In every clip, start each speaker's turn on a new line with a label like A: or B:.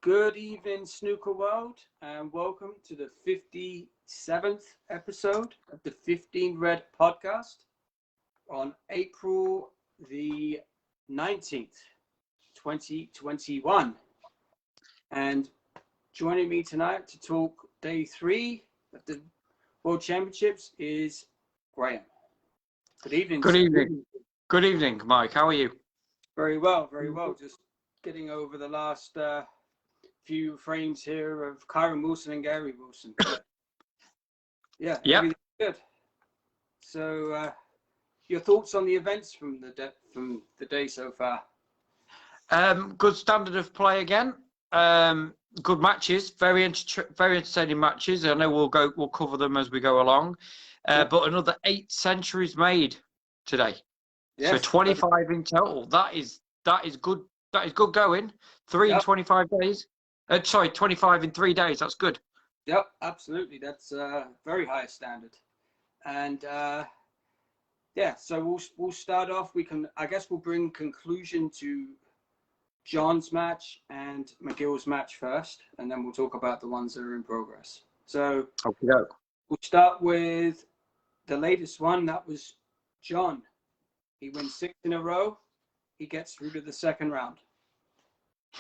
A: Good evening, Snooker World, and welcome to the 57th episode of the 15 Red podcast on April the 19th, 2021. And joining me tonight to talk day 3 of the World Championships is Graham. Good evening.
B: Good evening. Good evening, Mike. How are you?
A: Very well, very well. Just getting over the last few frames here of Kyron Wilson and Gary Wilson. But yeah, everything's good. So, your thoughts on the events from the day so far?
B: Good standard of play again. Good matches. Very entertaining matches. I know we'll cover them as we go along. But another 8 centuries made today. Yes. So 25 in total. That is good. That is good going. 3 in 25 days. 25 in 3 days. That's good.
A: Yep, absolutely. That's very high standard. And so we'll start off. I guess we'll bring conclusion to John's match and McGill's match first, and then we'll talk about the ones that are in progress. So we'll start with the latest one. That was John. He wins 6 in a row. He gets through to the second round.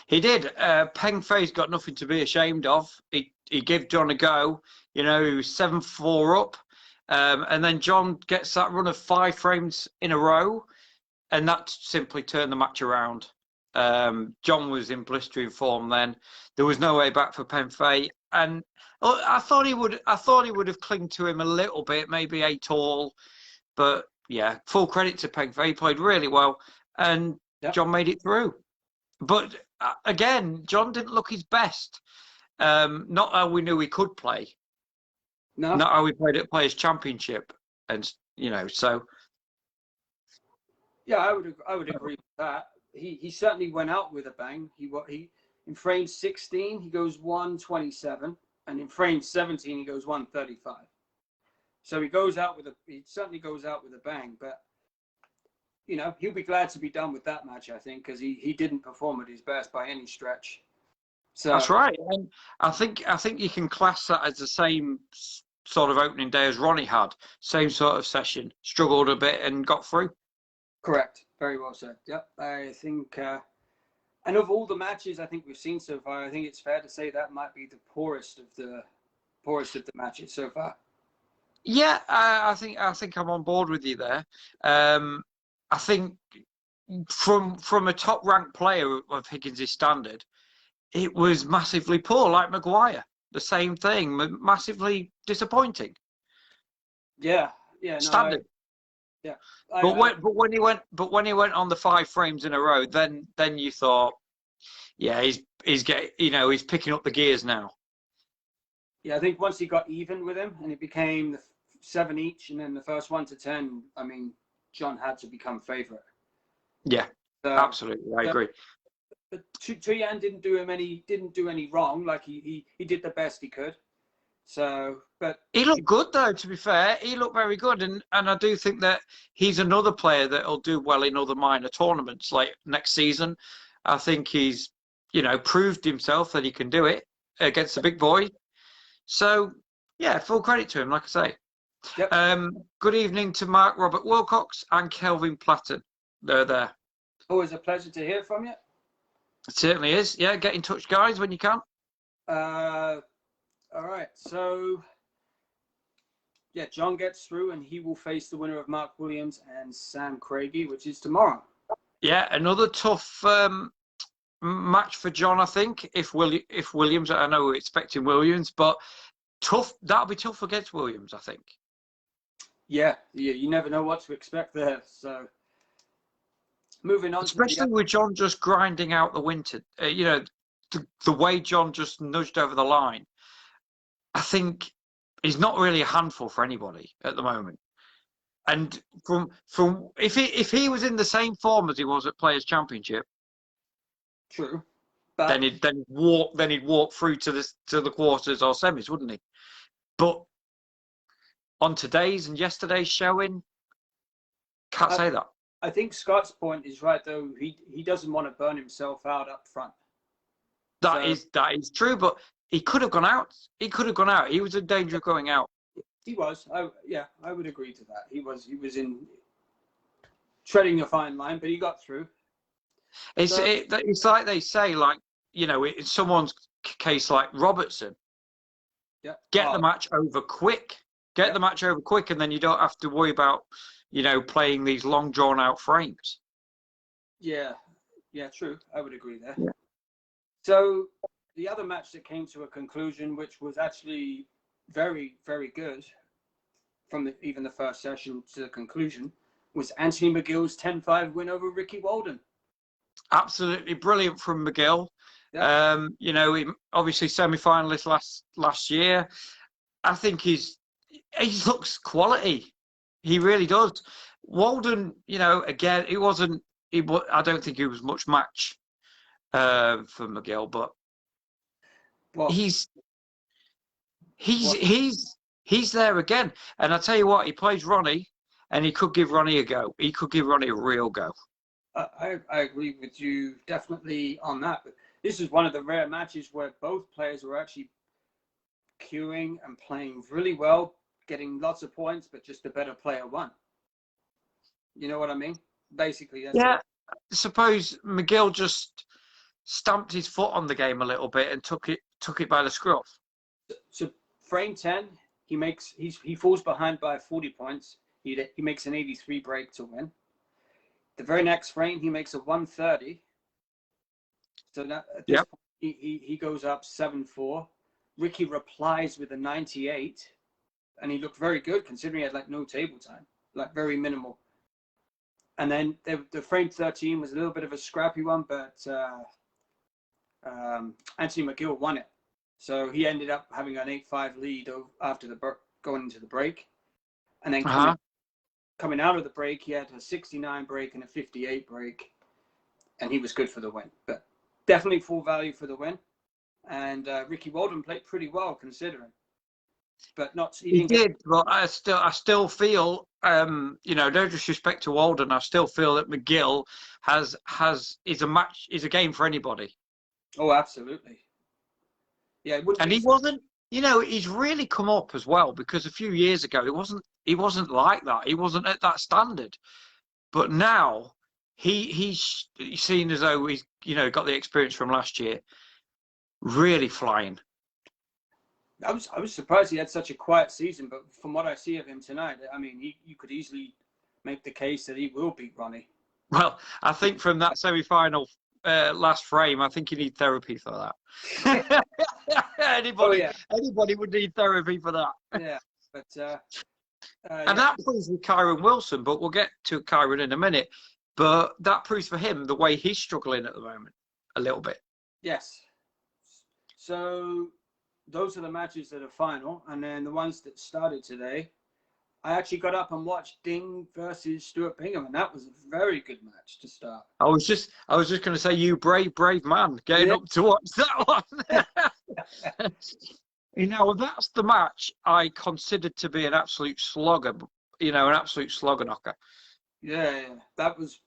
B: He did. Peng Fei's got nothing to be ashamed of. He gave John a go. You know, he was 7-4 up. And then John gets that run of 5 frames in a row. And that simply turned the match around. John was in blistering form then. There was no way back for Peng Fei. And I thought he would have clinged to him a little bit, maybe 8 all. But yeah, full credit to Peng Fei. He played really well. And John made it through. But again, John didn't look his best. Not how we knew he could play. No. Not how we played at Players Championship, and so.
A: Yeah, I would agree with that. He certainly went out with a bang. He in frame 16 he goes 127, and in frame 17 he goes 135. So he certainly goes out with a bang, but. He'll be glad to be done with that match, I think, because he didn't perform at his best by any stretch. So
B: that's right, and I think you can class that as the same sort of opening day as Ronnie had. Same sort of session, struggled a bit and got through.
A: Correct, very well said. Yep, I think, and of all the matches I think we've seen so far, I think it's fair to say that might be the poorest of the matches so far.
B: Yeah, I think I'm on board with you there. I think from a top-ranked player of Higgins' standard, it was massively poor, like Maguire. The same thing, massively disappointing.
A: Yeah.
B: Standard. But when he went on the 5 frames in a row, then you thought, yeah, he's picking up the gears now.
A: Yeah, I think once he got even with him and it became the 7 each, and then the first 1 to 10, I mean, John had to become favourite.
B: Yeah, absolutely. I agree.
A: But Tuyan didn't do any wrong. Like he did the best he could. So, but
B: he looked good though. To be fair, he looked very good, and I do think that he's another player that will do well in other minor tournaments like next season. I think he's proved himself that he can do it against the big boy. So yeah, full credit to him. Like I say. Yep. Good evening to Mark Robert Wilcox and Kelvin Platten. They're there.
A: Always a pleasure to hear from you.
B: It certainly is. Yeah, get in touch, guys, when you can.
A: All right. So, yeah, John gets through and he will face the winner of Mark Williams and Sam Craigie, which is tomorrow.
B: Yeah, another tough match for John, I think. If Williams, I know we're expecting Williams, but tough. That'll be tough against Williams, I think.
A: Yeah, you never know what to expect there. So, moving on.
B: Especially with John just grinding out the winter. The way John just nudged over the line, I think he's not really a handful for anybody at the moment. And from if he was in the same form as he was at Players Championship,
A: true,
B: but then he'd walk through to the quarters or semis, wouldn't he? But on today's and yesterday's showing, can't say that.
A: I think Scott's point is right, though. He doesn't want to burn himself out up front.
B: That is true, but he could have gone out. He could have gone out. He was in danger of going out.
A: He was. I would agree to that. He was in treading a fine line, but he got through.
B: It's like they say, like, you know, in someone's case like Robertson, get the match over quick. Get the match over quick, and then you don't have to worry about, you know, playing these long drawn out frames.
A: Yeah, true. I would agree there.
B: Yeah.
A: So the other match that came to a conclusion, which was actually very, very good from even the first session to the conclusion, was Anthony McGill's 10-5 win over Ricky Walden.
B: Absolutely brilliant from McGill. Yeah. You know, he obviously semi-finalist last year. I think he looks quality. He really does. Walden, you know, again, I don't think he was much match for McGill, but he's there again. And I tell you what, he plays Ronnie, and he could give Ronnie a go. He could give Ronnie a real go.
A: I agree with you definitely on that. But this is one of the rare matches where both players were actually queuing and playing really well, getting lots of points, but just the better player won. You know what I mean? Basically, that's
B: I suppose McGill just stamped his foot on the game a little bit and took it by the scruff.
A: So frame 10, he falls behind by 40 points. He makes an 83 break to win. The very next frame, he makes a 130. So that at this point, he goes up 7-4. Ricky replies with a 98, and he looked very good considering he had like no table time, like very minimal. And then the frame 13 was a little bit of a scrappy one, but Anthony McGill won it. So he ended up having an 8-5 lead after going into the break. And then coming out of the break, he had a 69 break and a 58 break, and he was good for the win. But definitely full value for the win. And Ricky Walden played pretty well considering. But
B: he did, but I still feel, you know, no disrespect to Walden, I still feel that McGill is a game for anybody.
A: Oh, absolutely. Yeah,
B: and he wasn't, you know, he's really come up as well, because a few years ago he wasn't like that. He wasn't at that standard. But now he's seen as though he's, you know, got the experience from last year. Really flying.
A: I was surprised he had such a quiet season, but from what I see of him tonight, I mean, you could easily make the case that he will beat Ronnie.
B: Well, I think from that semi-final last frame, I think you need therapy for that. Anybody would need therapy for that.
A: Yeah, but
B: and that proves with Kyron Wilson, but we'll get to Kyron in a minute. But that proves for him the way he's struggling at the moment a little bit.
A: Yes. So those are the matches that are final, and then the ones that started today. I actually got up and watched Ding versus Stuart Bingham, and that was a very good match to start.
B: I was just going to say, you brave man, getting up to watch that one. You know, that's the match I considered to be an absolute slogger. You know, an absolute slogger knocker.
A: Yeah, that was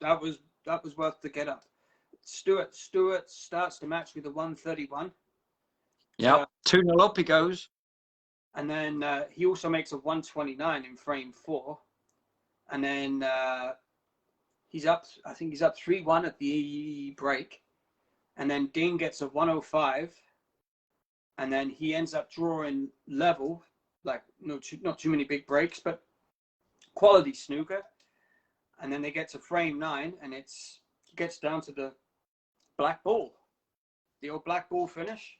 A: worth the get up. Stuart starts the match with a 131.
B: Yeah, 2-0 up he goes.
A: And then he also makes a 129 in frame 4. And then he's up 3-1 at the break. And then Ding gets a 105. And then he ends up drawing level, like not too many big breaks, but quality snooker. And then they get to frame 9, and it gets down to the black ball, the old black ball finish.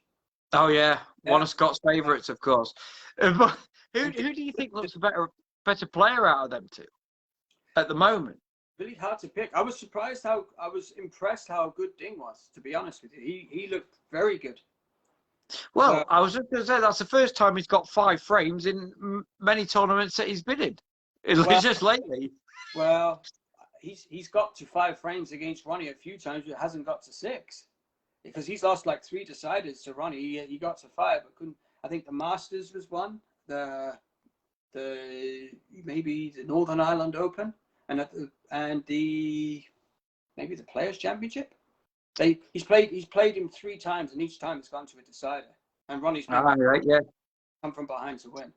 B: Oh yeah, one of Scott's favourites, of course. Who do you think looks a better player out of them two at the moment?
A: Really hard to pick. I was impressed how good Ding was, to be honest with you. He looked very good.
B: Well, I was just going to say that's the first time he's got 5 frames in many tournaments that he's been in. It's just lately.
A: Well, he's got to 5 frames against Ronnie a few times, but hasn't got to 6. Because he's lost like 3 deciders to Ronnie. He got to 5, but couldn't. I think the Masters was one, maybe the Northern Ireland Open, and maybe the Players Championship. He's played him 3 times, and each time it's gone to a decider. And Ronnie's been
B: right, yeah.
A: come from behind to win.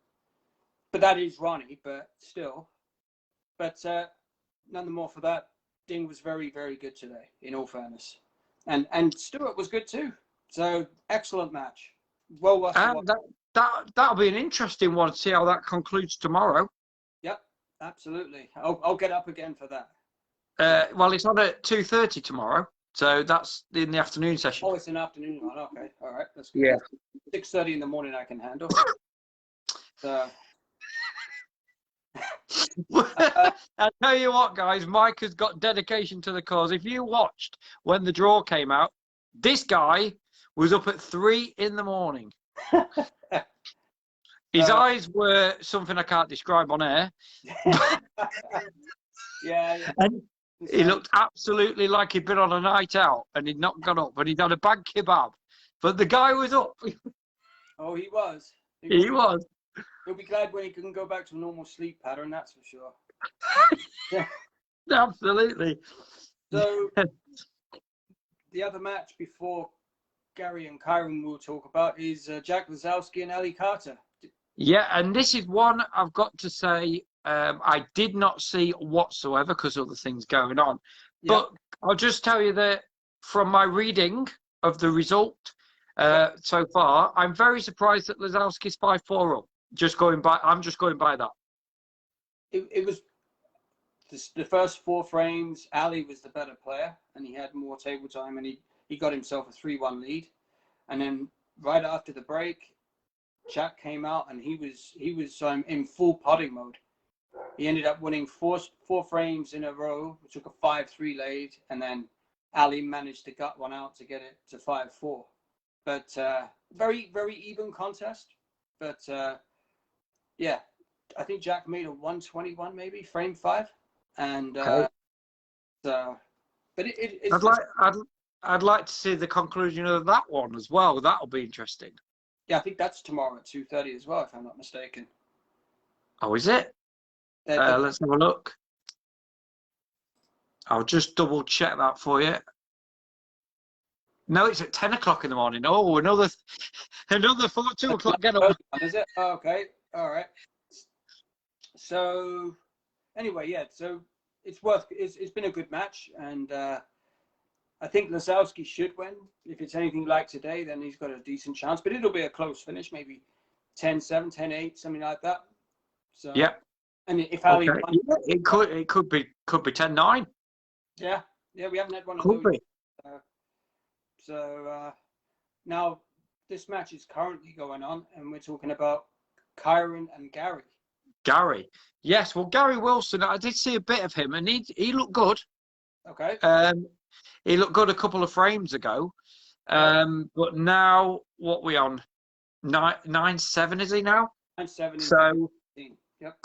A: But that is Ronnie, but still. But none the more for that. Ding was very, very good today, in all fairness. And Stewart was good too. So excellent match. Well worth watching.
B: That'll be an interesting one to see how that concludes tomorrow.
A: Yep, absolutely. I'll get up again for that.
B: Well, it's on at 2:30 tomorrow, so that's in the afternoon session.
A: Oh, it's an afternoon one. Okay, all right, that's good.
B: Yeah.
A: 6:30 in the morning I can handle. So.
B: I tell you what, guys, Mike has got dedication to the cause. If you watched when the draw came out, this guy was up at 3 in the morning. His eyes were something I can't describe on air.
A: Yeah.
B: And he looked absolutely like he'd been on a night out and he'd not got up and he'd had a bad kebab. But the guy was up.
A: Oh, he was.
B: He was.
A: He'll be glad when he can go back to a normal sleep pattern, that's for sure. Yeah.
B: Absolutely.
A: So, the other match before Gary and Kyron will talk about is Jack Lisowski and Ali Carter.
B: Yeah, and this is one I've got to say I did not see whatsoever because of the things going on. Yep. But I'll just tell you that from my reading of the result so far, I'm very surprised that Lisowski's 5-4 up. I'm just going by that.
A: It was the first 4 frames. Ali was the better player, and he had more table time, and he got himself a 3-1 lead. And then right after the break, Jack came out, and he was in full potting mode. He ended up winning 4 frames in a row, which took a 5-3 lead, and then Ali managed to gut one out to get it to 5-4. But very, very even contest. But yeah, I think Jack made a 121 maybe, frame 5. And
B: okay.
A: But it's
B: I'd like to see the conclusion of that one as well. That'll be interesting.
A: Yeah, I think that's tomorrow at 2:30 as well, if I'm not mistaken.
B: Oh, is it? Let's have a look. I'll just double check that for you. No, it's at 10 o'clock in the morning. Oh, another 2 o'clock get up.
A: Is it? Oh, okay. All right. So anyway, yeah. So it's been a good match, and I think Lisowski should win. If it's anything like today, then he's got a decent chance. But it'll be a close finish, maybe 10-7, 10-8, something like that. So
B: yeah.
A: And if Ali won,
B: it could be 10-9.
A: Yeah, we haven't had one of
B: those. Could be.
A: So now this match is currently going on, and we're talking about Kyron and Gary.
B: Gary, yes. Well, Gary Wilson, I did see a bit of him, and he looked good.
A: Okay.
B: He looked good a couple of frames ago, but now what we on 9-7 is he now?
A: 9-7.
B: So
A: 15. Yep.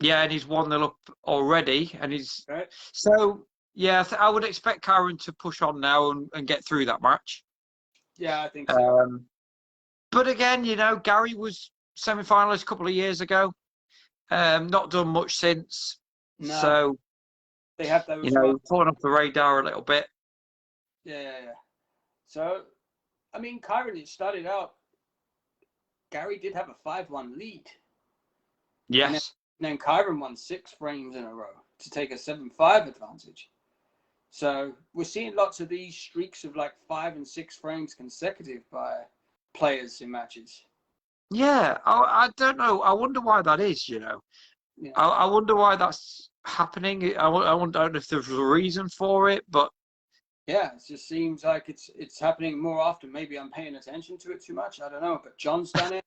B: Yeah, and he's 1-0 up already, and he's
A: right.
B: So yeah, I would expect Kyron to push on now and get through that match.
A: Yeah, I think so.
B: But again, Gary was semi-finalist a couple of years ago. Not done much since.
A: No.
B: So
A: they have those.
B: Fallen off the radar a little bit.
A: Yeah. So, I mean, Kyron, it started out. Gary did have a 5-1 lead.
B: Yes.
A: And then Kyron won 6 frames in a row to take a 7-5 advantage. So we're seeing lots of these streaks of like 5 and 6 frames consecutive by players in matches.
B: Yeah, I don't know. I wonder why that is.
A: Yeah.
B: I wonder why that's happening. I don't know if there's a reason for it, but
A: yeah, it just seems like it's happening more often. Maybe I'm paying attention to it too much. I don't know. But John's done it.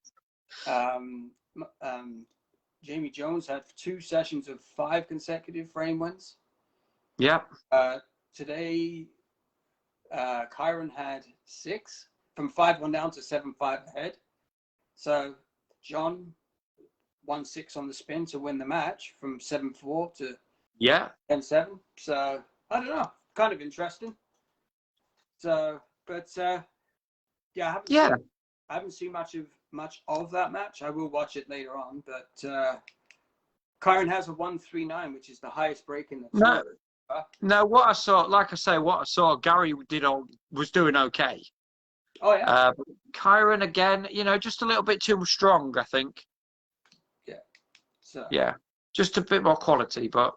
A: Jamie Jones had 2 sessions of 5 consecutive frame wins.
B: Yeah.
A: Today, Kyron had 6 from 5-1 down to 7-5 ahead. So John won 6 on the spin to win the match from 7-4 to 10-7. So I don't know, kind of interesting. So, but yeah, I haven't seen much of that match. I will watch it later on. But Kyron has a 139, which is the highest break in the tour.
B: No, what I saw, like I say, what I saw, Gary was doing okay.
A: Oh yeah.
B: But Kyron again, just a little bit too strong, I think.
A: Yeah. So.
B: Yeah, just a bit more quality, but.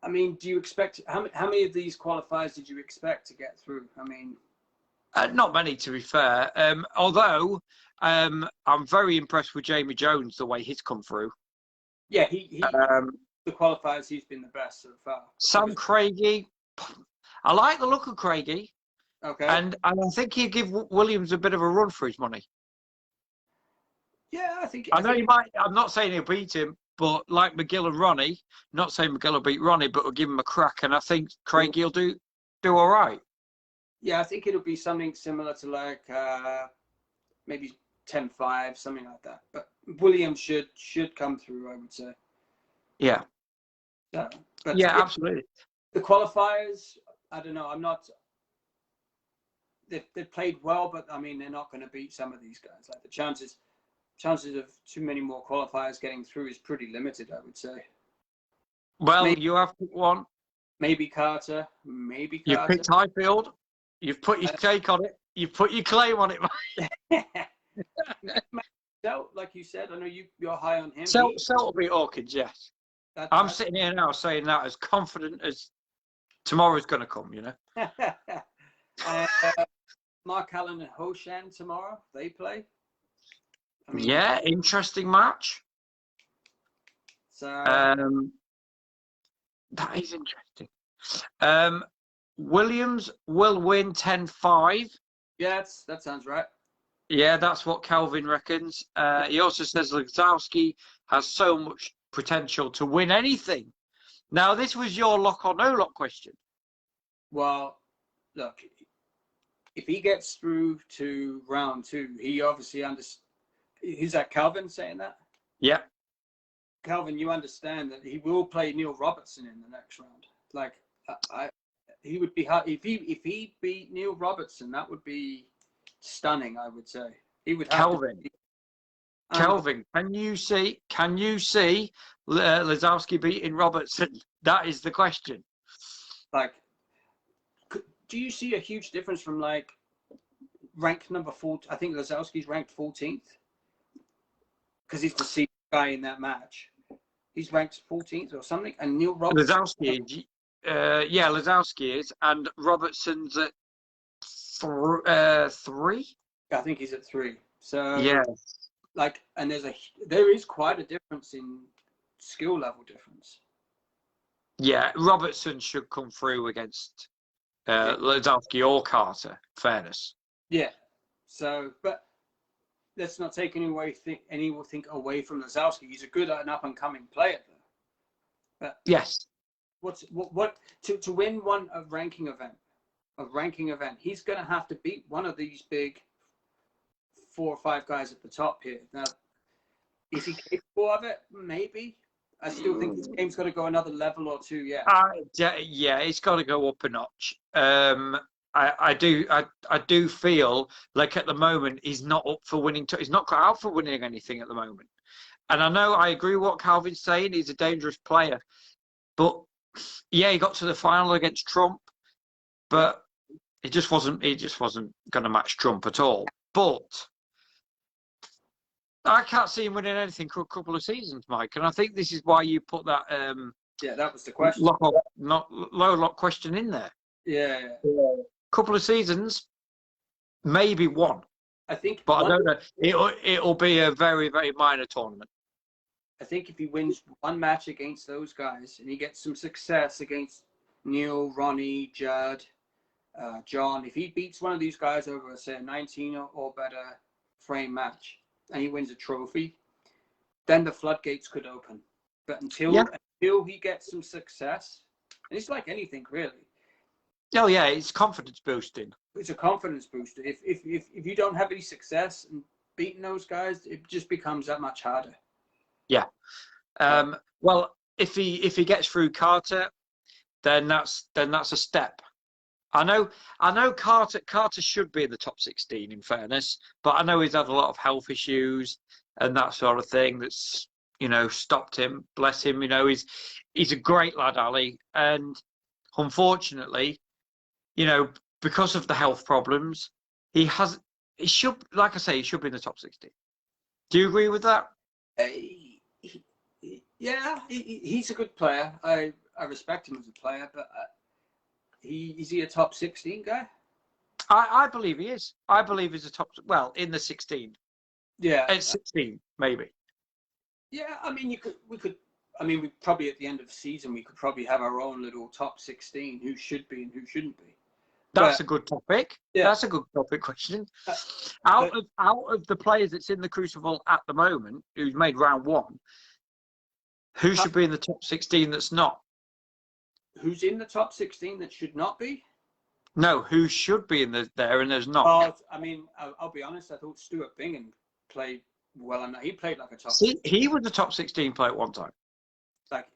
A: I mean, do you expect how many of these qualifiers did you expect to get through? I mean,
B: Not many, to be fair. Although I'm very impressed with Jamie Jones, the way he's come through.
A: yeah, the qualifiers he's been the best so far.
B: Sam Craigie, I like the look of Craigie.
A: Okay.
B: And I think he'd give Williams a bit of a run for his money.
A: Yeah, I think.
B: I know he might. I'm not saying he'll beat him, but like McGill and Ronnie, not saying McGill will beat Ronnie, but will give him a crack. And I think Craigie will do all right.
A: Yeah, I think it'll be something similar to like maybe 10-5, something like that. But Williams should come through, I would say.
B: Yeah.
A: But
B: yeah, absolutely.
A: The qualifiers, I don't know. I'm not. They've played well, but I mean, they're not going to beat some of these guys. Like the chances of too many more qualifiers getting through is pretty limited, I would say.
B: Well, you have picked one.
A: Maybe Carter. Maybe Carter.
B: You've picked Highfield. You've put your take on it. You've put your claim on it.
A: So, like you said, I know you're high on him.
B: So will be Hawkins, yes. I'm sitting here now saying that as confident as tomorrow's going to come,
A: Mark Allen and Hoshan tomorrow, they play.
B: I mean, yeah, interesting match.
A: So
B: that is interesting. Williams will win 10-5.
A: Yeah, that sounds right.
B: Yeah, that's what Calvin reckons. He also says Lazowski has so much potential to win anything. Now, this was your lock or no lock question.
A: Well, look, if he gets through to round 2, he obviously understands. Is that Calvin saying that?
B: Yeah.
A: Calvin, you understand that he will play Neil Robertson in the next round. Like, he would be hard if he beat Neil Robertson. That would be stunning, I would say. He would have
B: Calvin, can you see Lazowski beating Robertson? That is the question.
A: Like, do you see a huge difference from like rank number 4? I think Lazowski's ranked 14th because he's the seed guy in that match. He's ranked 14th or something, and Neil Robertson.
B: Lazowski is, and Robertson's at 3.
A: I think he's at 3. So
B: yeah,
A: like, and there is quite a difference in skill level difference.
B: Yeah, Robertson should come through against Lazowski or Carter. Fairness.
A: Yeah. So, but let's not take anything away from Lazowski. He's a good and up and coming player, though. But
B: yes.
A: What to win a ranking event, he's going to have to beat one of these big 4 or 5 guys at the top here. Now, is he capable of it? Maybe. I still think this game's got to go another level or 2. Yeah.
B: Yeah, it's got to go up a notch. I do feel like at the moment he's not up for winning. He's not got out for winning anything at the moment. And I know I agree with what Calvin's saying. He's a dangerous player, but yeah, he got to the final against Trump, but it just wasn't going to match Trump at all. But I can't see him winning anything for a couple of seasons, Mike. And I think this is why you put that
A: that was the question.
B: Low lock question in there.
A: Yeah.
B: Couple of seasons, maybe one.
A: I think,
B: but I don't know. It'll be a very, very minor tournament.
A: I think if he wins one match against those guys and he gets some success against Neil, Ronnie, Judd, John, if he beats one of these guys over, say, a 19 or better frame match and he wins a trophy, then the floodgates could open. But until he gets some success, and it's like anything really.
B: Oh yeah, it's confidence boosting.
A: It's a confidence booster. If you don't have any success in beating those guys, it just becomes that much harder.
B: Yeah. Well, if he gets through Carter, then that's a step. I know Carter should be in the top 16 in fairness, but I know he's had a lot of health issues and that sort of thing that's stopped him. Bless him. He's a great lad, Ali. And unfortunately, because of the health problems, he should, like I say, he should be in the top 16. Do you agree with that?
A: Yeah, he's a good player. I respect him as a player, but is he a top 16 guy?
B: I believe he is. I believe he's a top, in the 16.
A: Yeah.
B: At 16, maybe.
A: Yeah, I mean, we probably at the end of the season, we could probably have our own little top 16, who should be and who shouldn't be.
B: That's a good topic.
A: Yeah.
B: That's a good topic question. Out of the players that's in the Crucible at the moment, who's made round 1, who should be in the top 16 that's not?
A: Who's in the top 16 that should not be?
B: No, who should be in there and there's not?
A: Oh, I mean, I'll be honest. I thought Stuart Bingham played well enough. He played like a top.
B: He was a top 16 player at one time.
A: Like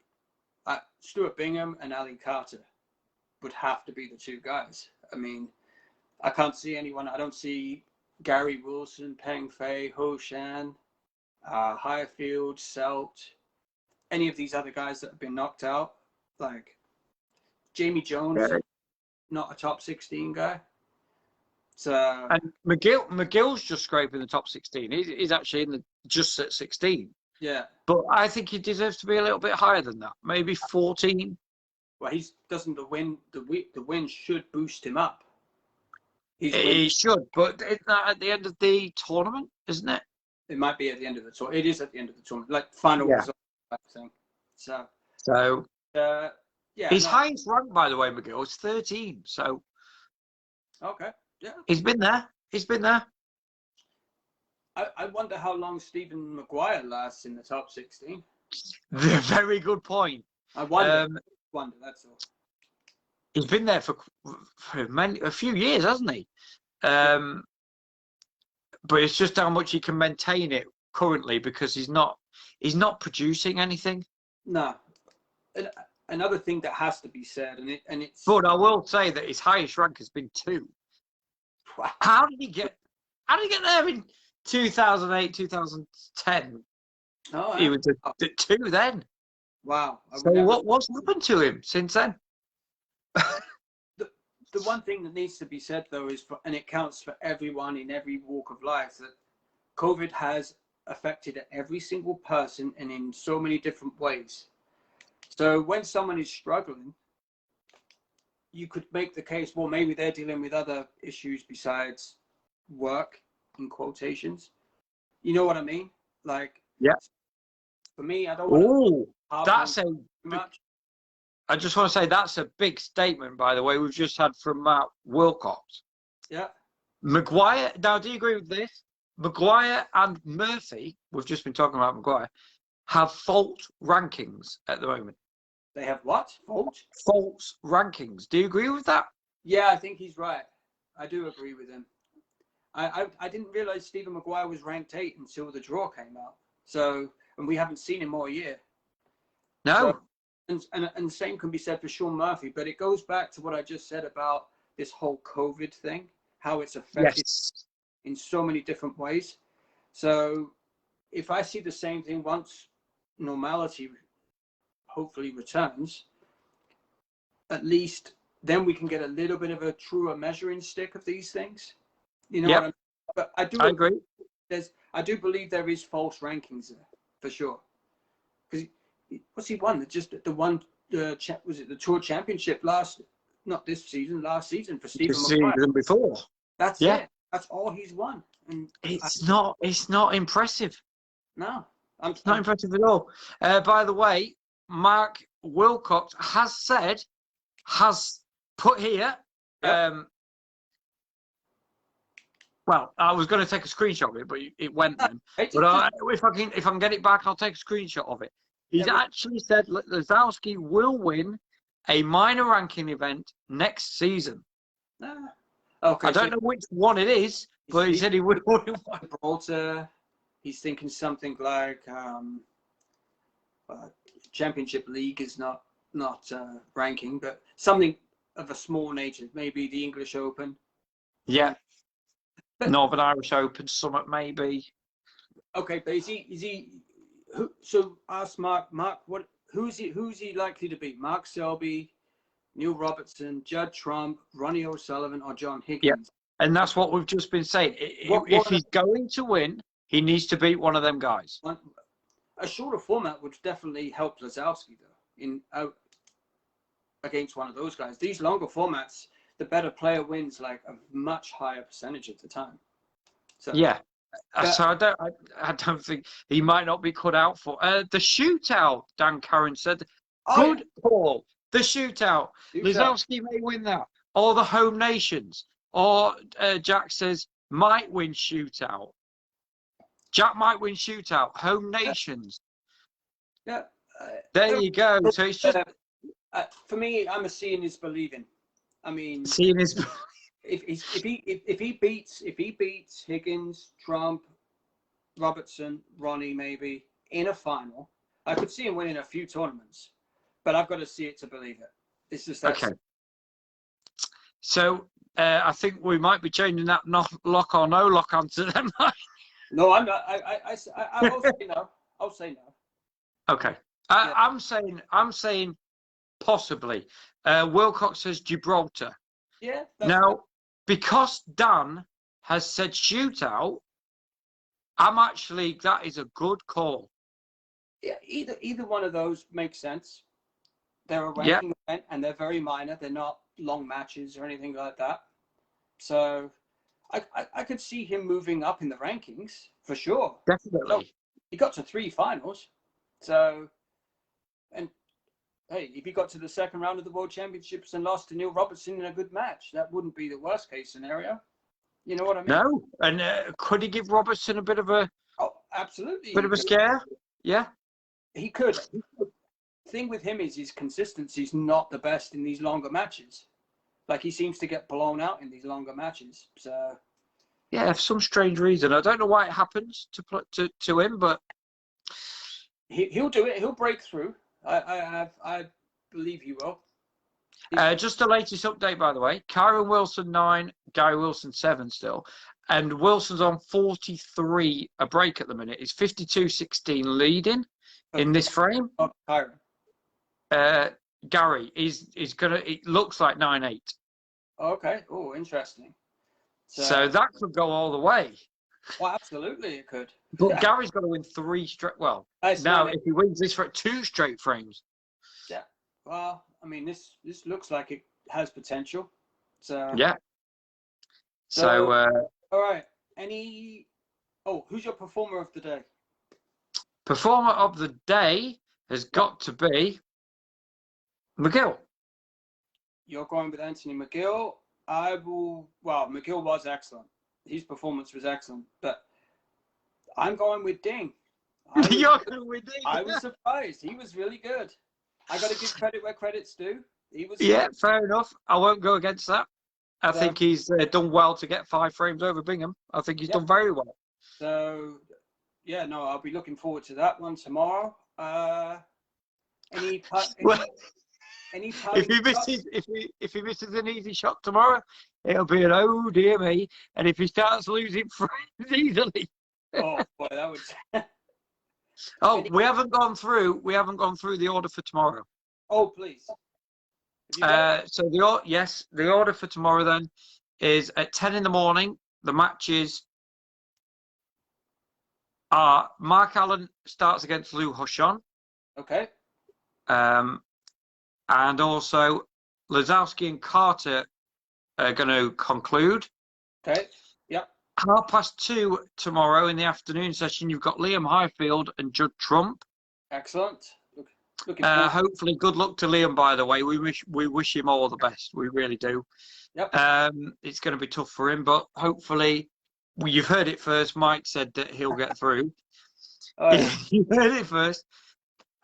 A: Stuart Bingham and Ali Carter would have to be the two guys. I mean, I can't see anyone. I don't see Gary Wilson, Peng Fei, Ho Shan, Highfield, Selt, any of these other guys that have been knocked out. Like Jamie Jones, not a top 16 guy. So
B: and McGill's just scraping the top 16. He's actually just at 16.
A: Yeah,
B: but I think he deserves to be a little bit higher than that. Maybe 14.
A: Well, the win should boost him up.
B: He should, but isn't that at the end of the tournament, isn't it?
A: It might be at the end of the tournament. It is at the end of the tournament, like final result type thing. So yeah.
B: His highest rank, by the way, McGill, is 13. So
A: okay, yeah.
B: He's been there.
A: I wonder how long Stephen Maguire lasts in the top 16.
B: Very good point.
A: I wonder. That's all.
B: He's been there for a few years, hasn't he? But it's just how much he can maintain it currently, because he's not producing anything.
A: No. Another thing that has to be said, and it's.
B: But I will say that his highest rank has been 2.
A: Wow.
B: How did he get there in 2008, 2010?
A: Oh,
B: he was at 2 then.
A: Wow.
B: So what's happened to him since then?
A: The one thing that needs to be said, though, is, and it counts for everyone in every walk of life, that COVID has affected every single person and in so many different ways. So when someone is struggling, you could make the case, well, maybe they're dealing with other issues besides work, in quotations. You know what I mean? Like,
B: yeah.
A: For me, I don't want
B: to. I just want to say that's a big statement, by the way, we've just had from Matt Wilcox.
A: Yeah.
B: Maguire, now do you agree with this? Maguire and Murphy, we've just been talking about Maguire, have false rankings at the moment.
A: They have what?
B: False rankings. Do you agree with that?
A: Yeah, I think he's right. I do agree with him. I didn't realize Stephen Maguire was ranked 8 until the draw came out. So, and we haven't seen him all year.
B: No.
A: So, and the same can be said for Sean Murphy, but it goes back to what I just said about this whole COVID thing, how it's affected in so many different ways. So if I see the same thing once normality hopefully returns, at least then we can get a little bit of a truer measuring stick of these things. You know what I mean? But I
B: agree.
A: I do believe there is false rankings there, for sure. Because what's he won? Was it the Tour Championship last season for Stephen Maguire?
B: Season before.
A: That's it. That's all he's won. And
B: it's not impressive.
A: No.
B: It's not impressive at all. By the way, Mark Wilcox has put here. Well, I was going to take a screenshot of it, but it went then. But if I can get it back, I'll take a screenshot of it. He's actually said Lozowski will win a minor ranking event next season.
A: Okay.
B: I don't know which one it is, but he said he would win one.
A: Gibraltar. He's thinking something like Championship League is not ranking, but something of a small nature. Maybe the English Open.
B: Yeah. Northern Irish Open, Summit maybe.
A: Okay, but is he So ask Mark. Mark, who's he likely to be? Mark Selby, Neil Robertson, Judd Trump, Ronnie O'Sullivan, or John
B: Yeah,
A: Higgins?
B: and that's what we've just been saying. If he's going to win, he needs to beat one of them guys.
A: A shorter format would definitely help Lazowski though against one of those guys. These longer formats, the better player wins like a much higher percentage of the time. So
B: yeah. So I don't think he might not be cut out for the shootout. Dan Curran said, "Good call, the shootout. Lazowski may win that, or the home nations, or Jack says might win shootout. Jack might win shootout. Home nations.
A: Yeah,
B: there you go. So it's just
A: for me. I'm a seeing is believing. I mean,
B: seeing is."
A: If he beats Higgins, Trump, Robertson, Ronnie, maybe in a final, I could see him winning a few tournaments, but I've got to see it to believe it. It's just that.
B: Okay. So I think we might be changing that lock or no lock answer then.
A: No, I'm not. I will say no. I'll say no.
B: Okay. I'm saying possibly. Wilcox says Gibraltar.
A: Yeah.
B: Now, because Dan has said shootout, that is a good call.
A: Yeah, either one of those makes sense. They're a ranking event and they're very minor. They're not long matches or anything like that. So I could see him moving up in the rankings for sure.
B: Definitely.
A: He got to 3 finals. So, and hey, if he got to the second round of the World Championships and lost to Neil Robertson in a good match, that wouldn't be the worst case scenario. You know what I mean?
B: No, and could he give Robertson a bit of a?
A: Oh, absolutely.
B: Bit of a scare. Yeah.
A: He could. The thing with him is his consistency is not the best in these longer matches. Like he seems to get blown out in these longer matches. So.
B: Yeah, for some strange reason, I don't know why it happens to him, but
A: he'll do it. He'll break through. I believe he will.
B: Just the latest update, by the way. Kyron Wilson 9, Gary Wilson 7 still. And Wilson's on 43 a break at the minute. He's 52-16 leading in this frame.
A: Oh, Kyron.
B: Gary is gonna. It looks like 9-8.
A: Okay. Oh, interesting.
B: So that could go all the way.
A: Well, absolutely, it could.
B: But Gary's got to win 3 straight. Well, now if he wins this for 2 straight frames.
A: Yeah. Well, I mean, this looks like it has potential. So.
B: Yeah. So.
A: All right. Who's your performer of the day?
B: Performer of the day has got to be McGill.
A: You're going with Anthony McGill. McGill was excellent. His performance was excellent, but I'm going with Ding.
B: You're going with Ding.
A: I was surprised. He was really good. I got to give credit where credit's due. He was.
B: Yeah, fair enough. I won't go against that. I think he's done well to get 5 frames over Bingham. I think he's done very well.
A: So, yeah, no, I'll be looking forward to that one tomorrow.
B: If he misses an easy shot tomorrow, it'll be an oh dear me. And if he starts losing frames easily,
A: oh boy, that would.
B: we haven't gone through the order for tomorrow.
A: Oh please.
B: So the order for tomorrow then is at 10 in the morning. The matches are Mark Allen starts against Lou Hoshon.
A: Okay.
B: And also Lazowski and Carter are going to conclude.
A: Okay. Yep.
B: 2:30 tomorrow in the afternoon session, you've got Liam Highfield and Judd Trump.
A: Excellent.
B: Hopefully, good luck to Liam. By the way, we wish him all the best. We really do.
A: Yep.
B: It's going to be tough for him, but hopefully, you've heard it first. Mike said that he'll get through. You heard it first.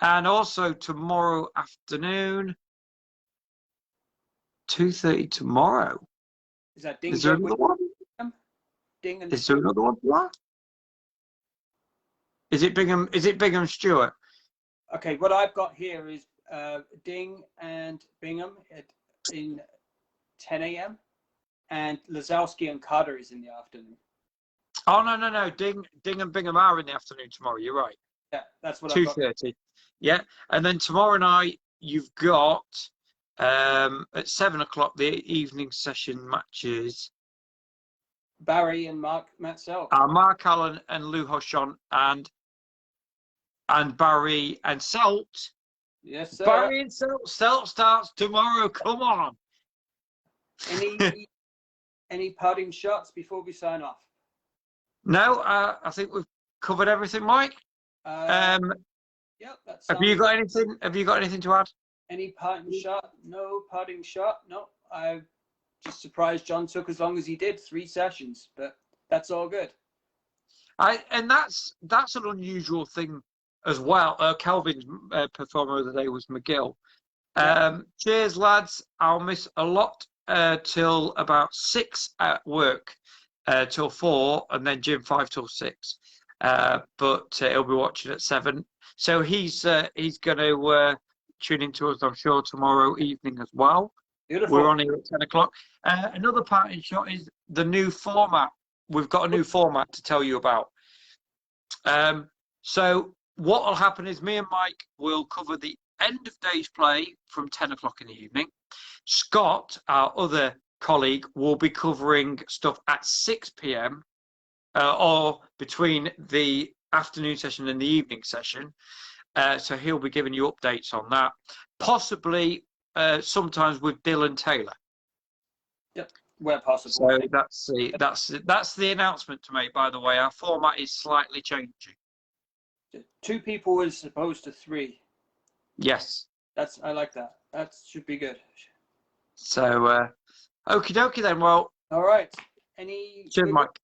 B: And also tomorrow afternoon, 2:30 tomorrow.
A: Is that Ding?
B: Is there another one?
A: Ding and
B: is there another one for that? Is it Bingham Stewart?
A: Okay, what I've got here is Ding and Bingham in 10 a.m. and Lazowski and Carter is in the afternoon.
B: Oh no! Ding and Bingham are in the afternoon tomorrow. You're right.
A: that's what I've got.
B: 2:30. Yeah, and then tomorrow night you've got at 7 o'clock the evening session matches.
A: Barry and Mark Matsell.
B: Mark Allen and Lou Hochon and Barry and Selt.
A: Yes, sir.
B: Barry and Selt. Selt starts tomorrow. Come on.
A: Any parting shots before we sign off?
B: No, I think we've covered everything, Mike.
A: Yeah, that's.
B: Have you got anything? Have you got anything to add?
A: Any parting shot? No parting shot. No. I just surprised John took as long as he did, 3 sessions, but that's all good.
B: And that's an unusual thing as well. Kelvin's performer of the day was McGill. Cheers, lads. I'll miss a lot till about 6 at work, till 4, and then Jim 5 till 6. But he'll be watching at 7. So he's going to tune into us, I'm sure, tomorrow evening as well.
A: Beautiful.
B: We're on here at 10 o'clock. Another parting shot is the new format. We've got a new format to tell you about. So what will happen is me and Mike will cover the end of day's play from 10 o'clock in the evening. Scott, our other colleague, will be covering stuff at 6 p.m. Or between the afternoon session and the evening session. So he'll be giving you updates on that. Possibly sometimes with Dylan Taylor.
A: Yep, where possible.
B: So that's the announcement to make. By the way, our format is slightly changing.
A: 2 people as opposed to 3.
B: Yes.
A: I like that. That should be good.
B: So, okie dokie then. Well.
A: All right.
B: Cheers, Mike.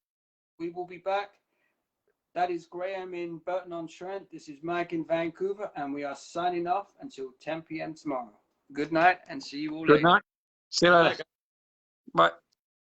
A: We will be back. That is Graham in Burton-on-Trent. This is Mike in Vancouver, and we are signing off until 10 p.m. tomorrow. Good night, and see you all later.
B: Good night. See you later. Bye.